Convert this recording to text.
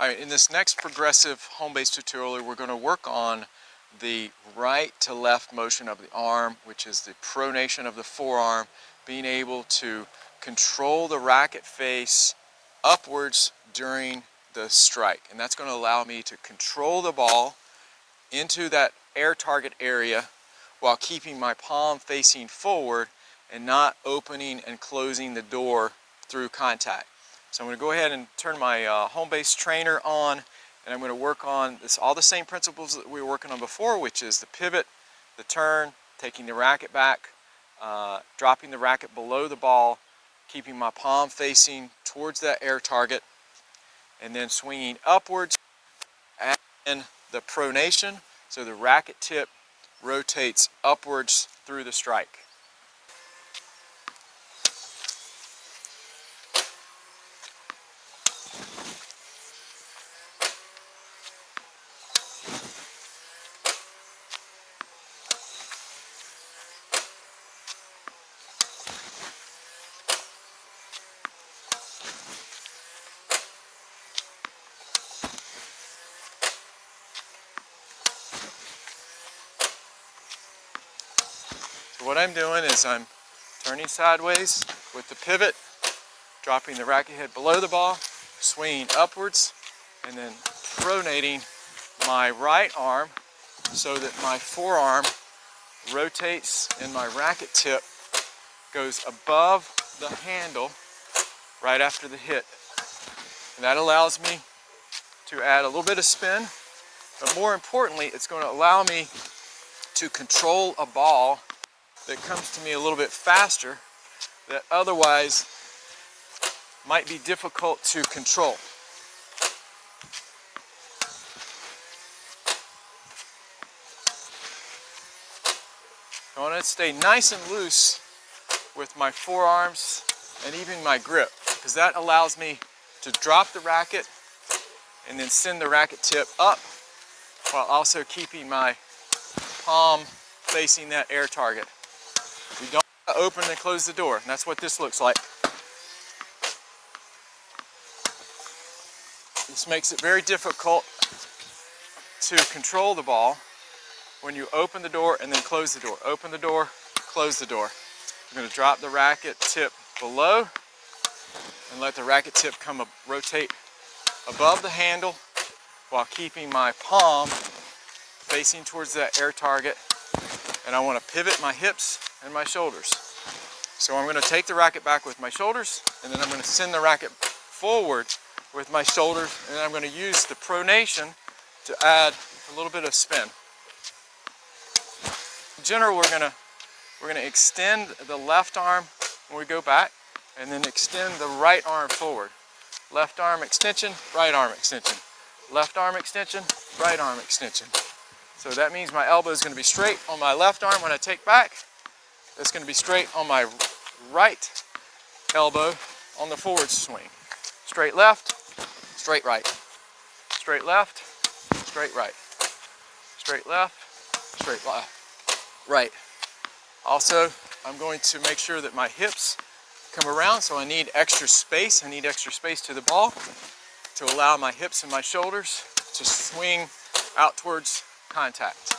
Alright, in this next progressive home-based tutorial, we're going to work on the right to left motion of the arm, which is the pronation of the forearm, being able to control the racket face upwards during the strike. And that's going to allow me to control the ball into that air target area while keeping my palm facing forward and not opening and closing the door through contact. So I'm going to go ahead and turn my home-based trainer on, and I'm going to work on all the same principles that we were working on before, which is the pivot, the turn, taking the racket back, dropping the racket below the ball, keeping my palm facing towards that air target, and then swinging upwards, and the pronation, so the racket tip rotates upwards through the strike. So what I'm doing is I'm turning sideways with the pivot, dropping the racket head below the ball, swinging upwards, and then pronating my right arm so that my forearm rotates and my racket tip goes above the handle right after the hit. And that allows me to add a little bit of spin, but more importantly, it's going to allow me to control a ball that comes to me a little bit faster that otherwise might be difficult to control. I want to stay nice and loose with my forearms and even my grip, because that allows me to drop the racket and then send the racket tip up while also keeping my palm facing that air target. We don't open and close the door, and that's what this looks like. This makes it very difficult to control the ball when you open the door and then close the door. Open the door, close the door. I'm going to drop the racket tip below and let the racket tip rotate above the handle while keeping my palm facing towards that air target. And I want to pivot my hips and my shoulders. So I'm going to take the racket back with my shoulders, and then I'm going to send the racket forward with my shoulders, and then I'm going to use the pronation to add a little bit of spin. In general, we're going to extend the left arm when we go back, and then extend the right arm forward. Left arm extension, right arm extension. Left arm extension, right arm extension. So that means my elbow is going to be straight on my left arm when I take back. It's going to be straight on my right elbow on the forward swing. Straight left, straight right. Straight left, straight right. Straight left, straight left. Right. Also, I'm going to make sure that my hips come around, so I need extra space. I need extra space to the ball to allow my hips and my shoulders to swing out towards contact.